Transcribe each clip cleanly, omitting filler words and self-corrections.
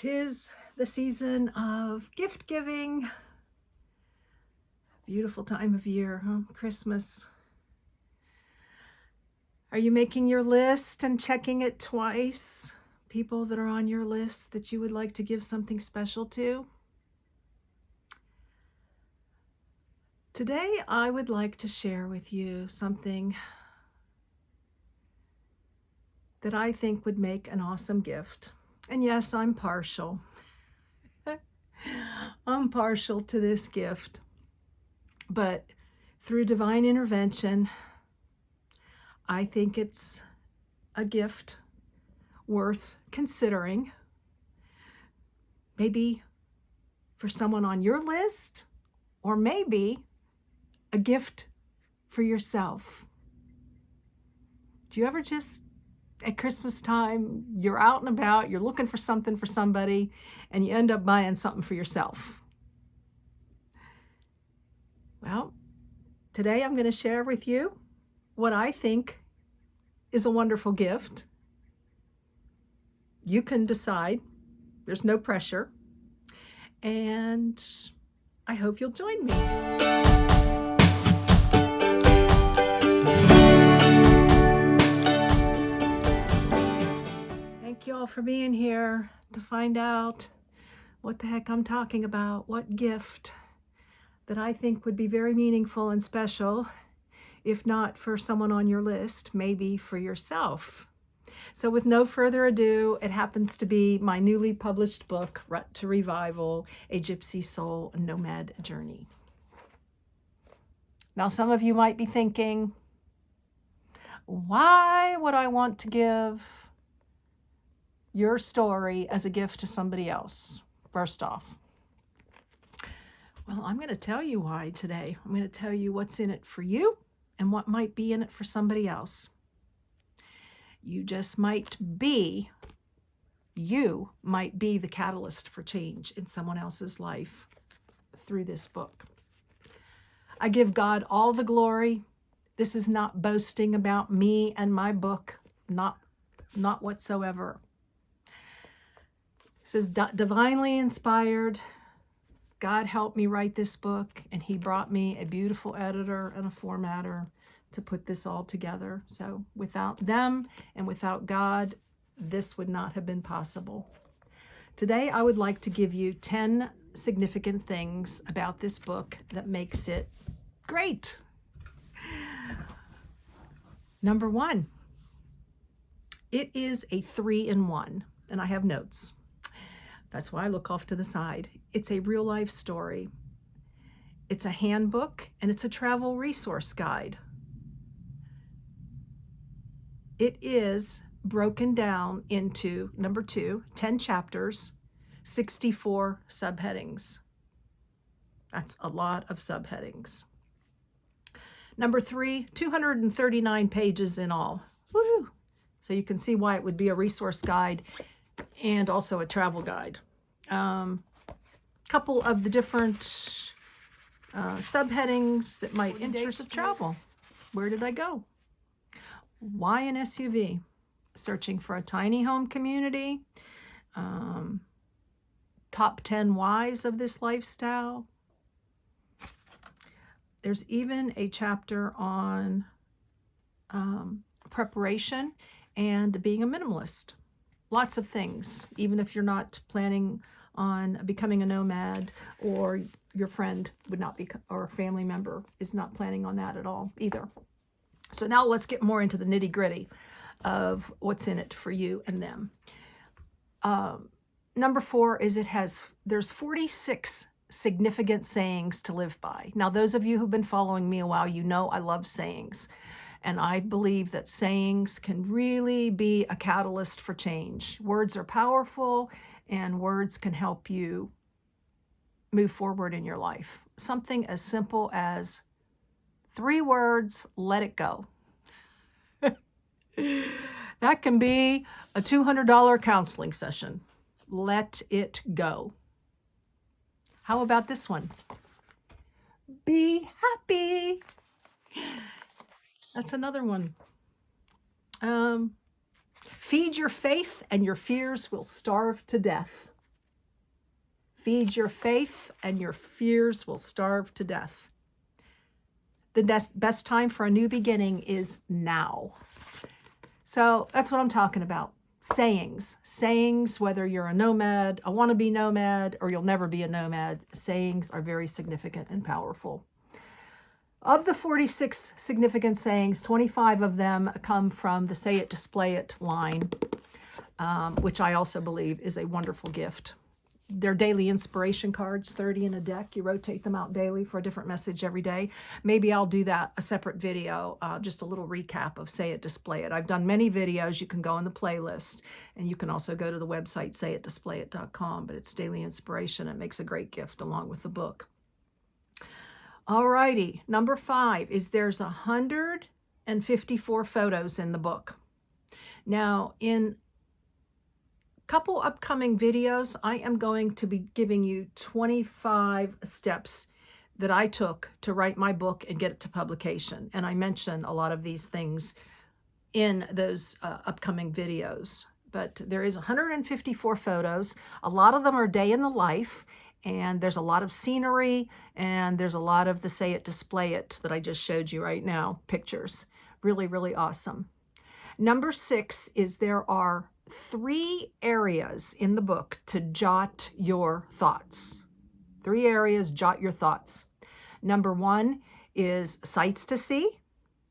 'Tis the season of gift giving. Beautiful time of year, huh? Christmas. Are you making your list and checking it twice? People that are on your list that you would like to give something special to? Today, I would like to share with you something that I think would make an awesome gift. And yes, I'm partial. I'm partial to this gift. But through divine intervention, I think it's a gift worth considering. Maybe for someone on your list, or maybe a gift for yourself. Do you ever just, at Christmas time, you're out and about, you're looking for something for somebody, and you end up buying something for yourself? Well, today I'm going to share with you what I think is a wonderful gift. You can decide. There's no pressure. And I hope you'll join me. Thank you all for being here to find out what the heck I'm talking about, what gift that I think would be very meaningful and special, if not for someone on your list, maybe for yourself. So with no further ado, it happens to be my newly published book, Rut to Revival, A Gypsy Soul Nomad Journey. Now, some of you might be thinking, why would I want to give your story as a gift to somebody else? First off, well, I'm going to tell you why today. I'm going to tell you what's in it for you and what might be in it for somebody else. You might be the catalyst for change in someone else's life through this book. I give God all the glory. This is not boasting about me and my book, not whatsoever. It says, divinely inspired, God helped me write this book, and he brought me a beautiful editor and a formatter to put this all together. So without them and without God, this would not have been possible. Today, I would like to give you 10 significant things about this book that makes it great. Number 1, it is a 3-in-1, and I have notes. That's why I look off to the side. It's a real life story. It's a handbook, and it's a travel resource guide. It is broken down into, number 2, 10 chapters, 64 subheadings. That's a lot of subheadings. Number 3, 239 pages in all. Woohoo! So you can see why it would be a resource guide and also a travel guide. Couple of the different subheadings that might interest travel. Where did I go? Why an SUV? Searching for a tiny home community. Top 10 whys of this lifestyle. There's even a chapter on preparation and being a minimalist. Lots of things, even if you're not planning on becoming a nomad, or your friend would not be, or a family member is not planning on that at all either. So now let's get more into the nitty-gritty of what's in it for you and them. Number 4 is there's 46 significant sayings to live by. Now, those of you who've been following me a while, you know I love sayings. And I believe that sayings can really be a catalyst for change. Words are powerful, and words can help you move forward in your life. Something as simple as 3 words, let it go. That can be a $200 counseling session. Let it go. How about this one? Be happy. That's another one. Feed your faith and your fears will starve to death. Feed your faith and your fears will starve to death. The best time for a new beginning is now. So that's what I'm talking about. Sayings. Sayings, whether you're a nomad, a wannabe nomad, or you'll never be a nomad, sayings are very significant and powerful. Of the 46 significant sayings, 25 of them come from the Say It, Display It line, which I also believe is a wonderful gift. They're daily inspiration cards, 30 in a deck. You rotate them out daily for a different message every day. Maybe I'll do that, a separate video, just a little recap of Say It, Display It. I've done many videos. You can go in the playlist, and you can also go to the website, sayitdisplayit.com, but it's daily inspiration. It makes a great gift along with the book. All righty, number 5 is there's 154 photos in the book. Now, in couple upcoming videos, I am going to be giving you 25 steps that I took to write my book and get it to publication. And I mention a lot of these things in those upcoming videos. But there is 154 photos. A lot of them are day in the life, and there's a lot of scenery, and there's a lot of the Say It, Display It that I just showed you right now, pictures. Really, really awesome. Number 6 is there are 3 areas in the book to jot your thoughts. 3 areas, jot your thoughts. Number 1 is sights to see,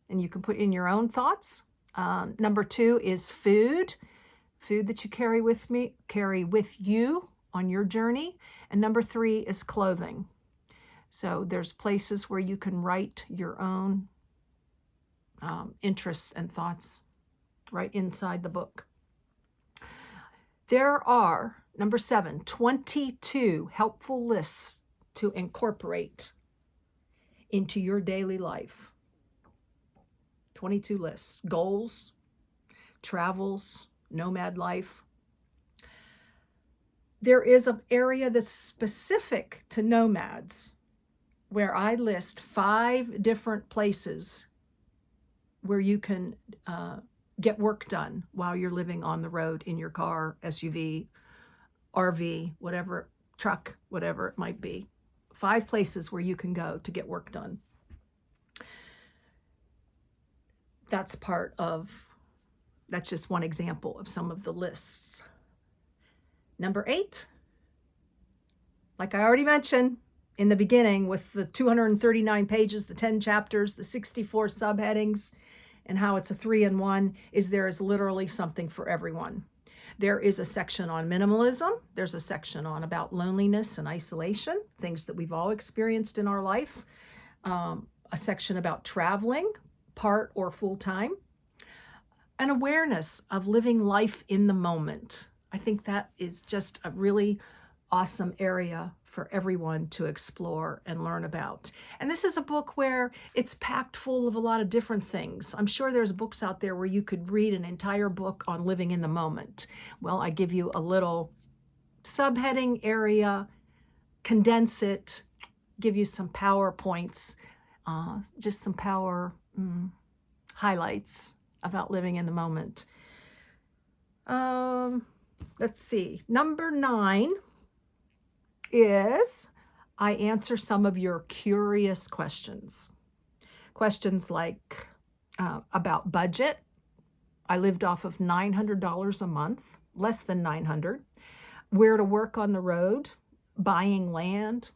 and you can put in your own thoughts. Number 2 is food that you carry with you on your journey. And number 3 is clothing. So there's places where you can write your own interests and thoughts right inside the book. There are, number 7, 22 helpful lists to incorporate into your daily life. 22 lists, goals, travels, nomad life. There is an area that's specific to nomads where I list 5 different places where you can get work done while you're living on the road in your car, SUV, RV, whatever, truck, whatever it might be. 5 places where you can go to get work done. That's just one example of some of the lists. Number 8, like I already mentioned in the beginning with the 239 pages, the 10 chapters, the 64 subheadings, and how it's a 3-in-1, is there is literally something for everyone. There is a section on minimalism. There's a section on about loneliness and isolation, things that we've all experienced in our life. A section about traveling, part or full time. An awareness of living life in the moment. I think that is just a really awesome area for everyone to explore and learn about. And this is a book where it's packed full of a lot of different things. I'm sure there's books out there where you could read an entire book on living in the moment. Well, I give you a little subheading area, condense it, give you some PowerPoints, just some power highlights about living in the moment. Let's see. Number 9 is I answer some of your curious questions. Questions like about budget. I lived off of $900 a month, less than $900. Where to work on the road, buying land,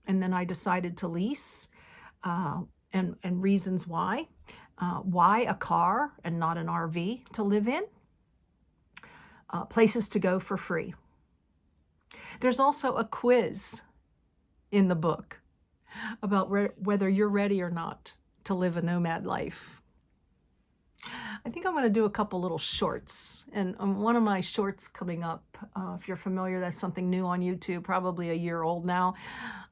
and then I decided to lease, and reasons why. Why a car and not an RV to live in. Places to go for free. There's also a quiz in the book about whether you're ready or not to live a nomad life. I think I'm going to do a couple little shorts, and one of my shorts coming up, if you're familiar, that's something new on YouTube, probably a year old now.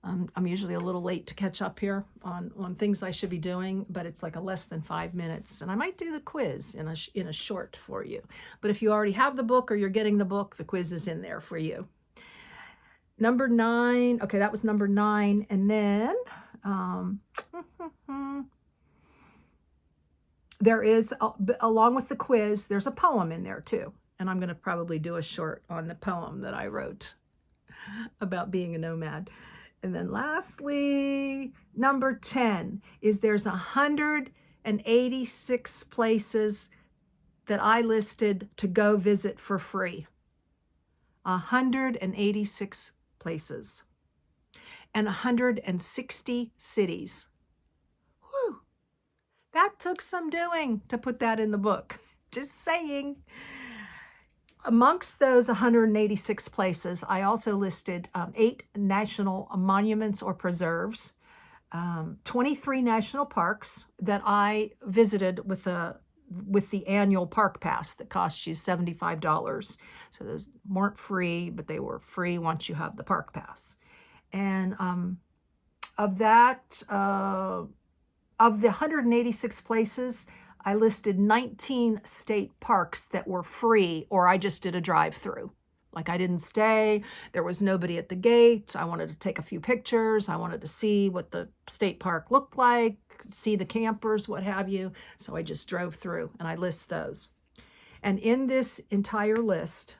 I'm usually a little late to catch up here on things I should be doing, but it's like a less than 5 minutes, and I might do the quiz in a short for you. But if you already have the book or you're getting the book, the quiz is in there for you. Number 9, okay, that was number 9, and then there is, along with the quiz, there's a poem in there too. And I'm going to probably do a short on the poem that I wrote about being a nomad. And then lastly, number 10 is there's 186 places that I listed to go visit for free. 186 places and 160 cities. Whew, that took some doing to put that in the book. Just saying. Amongst those 186 places, I also listed 8 national monuments or preserves, 23 national parks that I visited with the annual park pass that costs you $75. So those weren't free, but they were free once you have the park pass. And of that, of the 186 places, I listed 19 state parks that were free, or I just did a drive-through. Like I didn't stay, there was nobody at the gate. I wanted to take a few pictures. I wanted to see what the state park looked like, see the campers, what have you. So I just drove through and I list those. And in this entire list,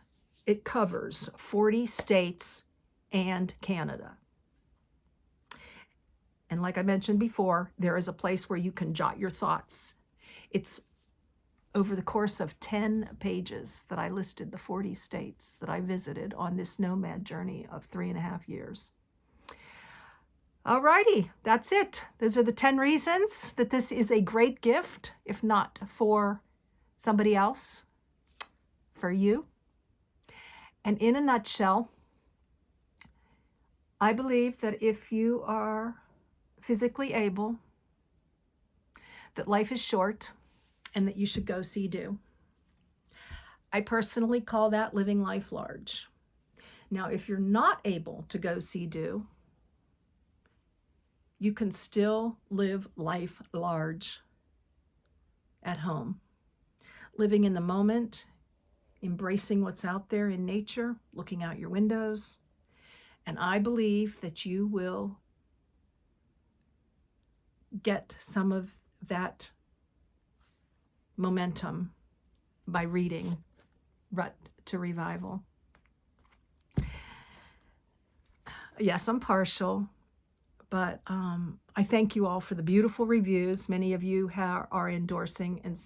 it covers 40 states and Canada. And like I mentioned before, there is a place where you can jot your thoughts. It's over the course of 10 pages that I listed the 40 states that I visited on this nomad journey of 3.5 years. All righty, that's it. Those are the 10 reasons that this is a great gift, if not for somebody else, for you. And in a nutshell, I believe that if you are physically able, that life is short, and that you should go see do. I personally call that living life large. Now, if you're not able to go see do, you can still live life large at home, living in the moment, embracing what's out there in nature, looking out your windows. And I believe that you will get some of that momentum by reading Rut to Revival. Yes, I'm partial, but I thank you all for the beautiful reviews. Many of you are endorsing and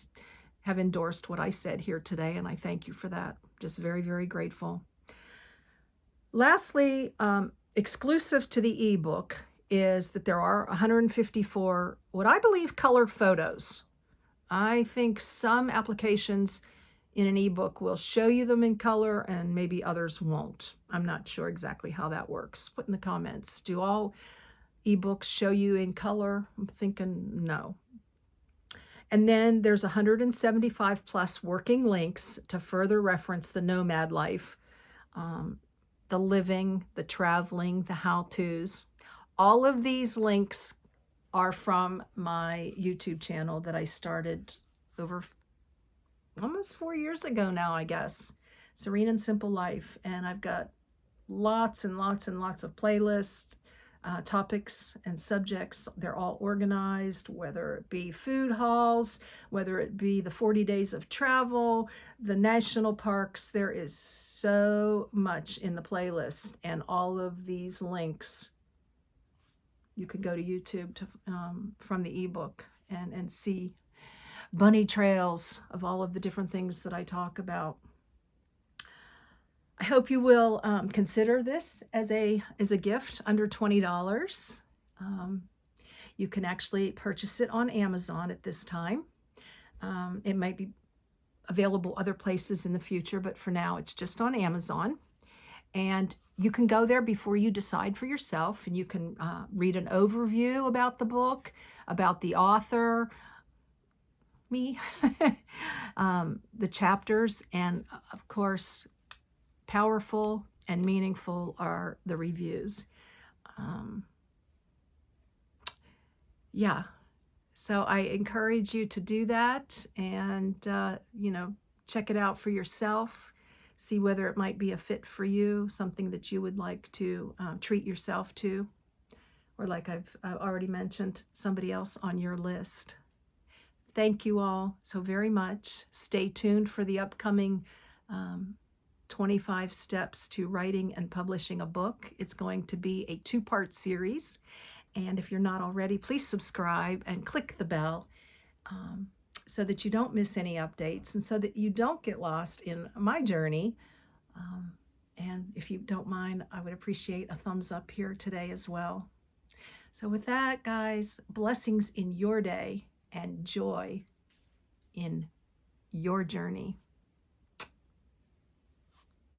have endorsed what I said here today, and I thank you for that. Just very, very grateful. Lastly, exclusive to the ebook is that there are 154 what I believe color photos. I think some applications in an ebook will show you them in color and maybe others won't. I'm not sure exactly how that works. Put in the comments. Do all ebooks show you in color? I'm thinking no. And then there's 175 plus working links to further reference the nomad life, the living, the traveling, the how-tos. All of these links are from my YouTube channel that I started over almost 4 years ago now, I guess. Serene and Simple Life. And I've got lots and lots and lots of playlists, topics and subjects. They're all organized, whether it be food hauls, whether it be the 40 days of travel, the national parks. There is so much in the playlist, and all of these links you could go to YouTube to, from the ebook and see bunny trails of all of the different things that I talk about. I hope you will consider this as a gift under $20. You can actually purchase it on Amazon at this time. It might be available other places in the future, but for now it's just on Amazon. And you can go there before you decide for yourself, and you can read an overview about the book, about the author, me, the chapters, and of course, powerful and meaningful are the reviews. Yeah, so I encourage you to do that and, check it out for yourself. See whether it might be a fit for you, something that you would like to treat yourself to, or like I've already mentioned, somebody else on your list. Thank you all so very much. Stay tuned for the upcoming 25 Steps to Writing and Publishing a Book. It's going to be a 2-part series. And if you're not already, please subscribe and click the bell so that you don't miss any updates and so that you don't get lost in my journey. And if you don't mind, I would appreciate a thumbs up here today as well. So with that, guys, blessings in your day and joy in your journey.